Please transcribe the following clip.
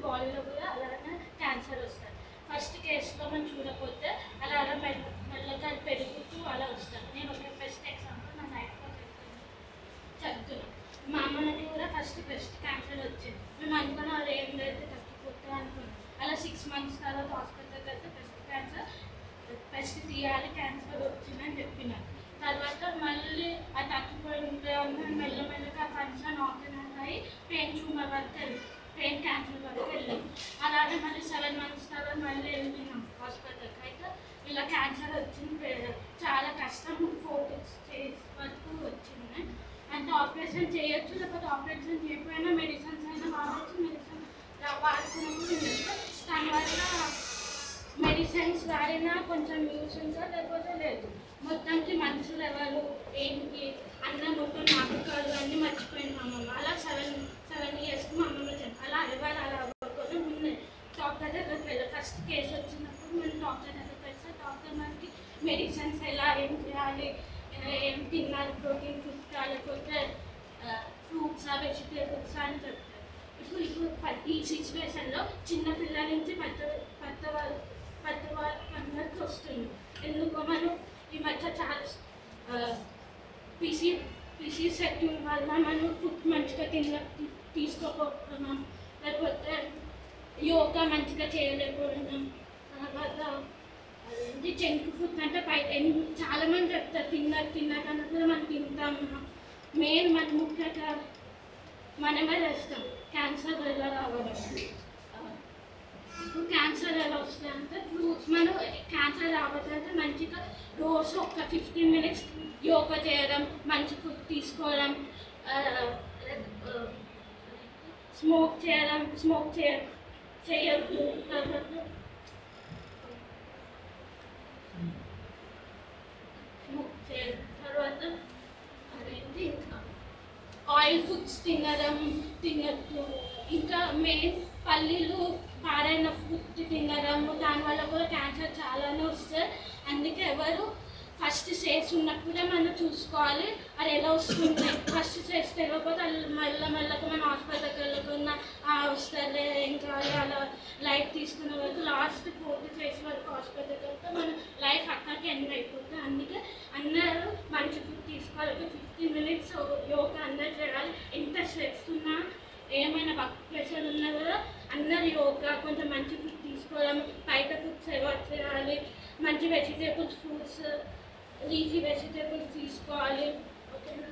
బాడీలో కూడా అలానే క్యాన్సర్ వస్తుంది. ఫస్ట్ కేసులో మనం చూడకపోతే అలా మెల్లగా పెరుగుతూ అలా వస్తుంది. నేను ఒక బెస్ట్ ఎగ్జాంపుల్ నా లైఫ్లో చెప్తున్నాను. మా అమ్మకి కూడా ఫస్ట్ బ్రెస్ట్ క్యాన్సర్ వచ్చింది. మేము అనుకున్నాం అది ఏం లేదు తగ్గిపోతుంది అనుకున్నాం. అలా 6 months తర్వాత హాస్పిటల్కి వెళ్తే బ్రెస్ట్ తీయాలి, క్యాన్సర్ వచ్చిందని చెప్పినారు. తర్వాత మళ్ళీ అది తగ్గిపోయి ఉంటే మెల్లమెల్లగా కన్సర్న్ ఆర్గనైజ్ అయ్యి పెయిన్ ట్యూమర్ వరకు వెళ్ళి పెయిన్ క్యాన్సర్ వరకు వెళ్ళాం. అలాగే మళ్ళీ 7 months తర్వాత మళ్ళీ వెళ్ళినాం హాస్పిటల్కి. అయితే ఇలా క్యాన్సర్ వచ్చింది, చాలా కష్టం, 4 days వరకు వచ్చింది. అంటే ఆపరేషన్ చేయొచ్చు, లేకపోతే ఆపరేషన్ చేయకపోయినా మెడిసిన్స్ అయినా వాడచ్చు. మెడిసిన్ వాడుకున్నప్పుడు దానివల్ల మెడిసిన్స్ వాడినా కొంచెం యూస్ ఉందా లేకపోతే లేదు. మొత్తానికి మనుషులు ఎవరు ఏంటి అన్న మొత్తం నాటకాలు అన్నీ మర్చిపోయింది మా అమ్మమ్మ. అలా 7 yearsకి మా అమ్మమ్మ చెప్పి అలా ఎవరు అలా అవ్వకుండా ముందే డాక్టర్ దగ్గరికి వెళ్ళాలి. ఫస్ట్ కేసు వచ్చినప్పుడు మేము డాక్టర్ దగ్గరికి వెళ్తే డాక్టర్ మనకి మెడిసిన్స్ ఎలా ఏం చేయాలి, ఏం తినాలి, ప్రోటీన్ ఫుడ్ లేకపోతే ఫ్రూట్స్ వెజిటేబుల్స్ అని చెప్తారు. ఇప్పుడు ఈ సిచ్యువేషన్లో చిన్నపిల్లల నుంచి పెద్దవాళ్ళకి అందరికీ వస్తుంది. ఎందుకో మనం ఈ మధ్య చాలా పీసీ షెడ్యూల్ వల్ల మనం ఫుడ్ మంచిగా తీసుకోకపోతున్నాం, లేకపోతే యోగా మంచిగా చేయలేకపోతున్నాం. తర్వాత అది జంక్ ఫుడ్ అంటే చాలామంది చెప్తారు తిన్నాకన్నా కూడా మనం తింటాము. మెయిన్ మన ముఖ్యంగా మనమే చేస్తాం క్యాన్సర్ ఎలా రావడం. ఇప్పుడు క్యాన్సర్ ఎలా వస్తుంది అంటే ఫ్రూట్స్ మనం క్యాన్సర్ రావద్దంటే మంచిగా రోజు ఒక 15 minutes యోగా చేయడం, మంచి ఫుడ్ తీసుకోవడం, స్మోక్ చేయొద్దు. తర్వాత అదేంటి ఇంకా ఆయిల్ ఫుడ్స్ తినద్దు. ఇంకా మెయిన్ పల్లీలు పాడైన ఫుడ్ తినడము, దానివల్ల కూడా క్యాన్సర్ చాలానే వస్తుంది. అందుకే ఎవరు ఫస్ట్ స్టేజ్ ఉన్నప్పుడే మనం చూసుకోవాలి అది ఎలా వస్తుంది. ఫస్ట్ స్టేజ్ తెలియకపోతే మెల్లగా మన హాస్పిటల్కి వెళ్ళకుండా వస్తుంది ఇంకా అలా లైఫ్ తీసుకునే వరకు లాస్ట్ 4th phase వరకు హాస్పిటల్కి వెళ్తే మన లైఫ్ అక్కడికి ఎండ్ అయిపోతుంది. అందుకే అందరూ మంచి ఫుడ్ తీసుకోవాలి. 15 minutes యోగా అందరూ చేయాలి. ఎంత స్ట్రెస్ ఉన్నా ఏమైనా వర్క్ ప్రెషర్ ఉన్నా కూడా అందరూ యోగా, కొంచెం మంచి ఫుడ్ తీసుకోవడం, బయట ఫుడ్స్ అవాయిడ్ చేయాలి, మంచి వెజిటేబుల్స్, ఫ్రూట్స్, లీఫీ వెజిటేబుల్స్ తీసుకోవాలి. ఓకేనా?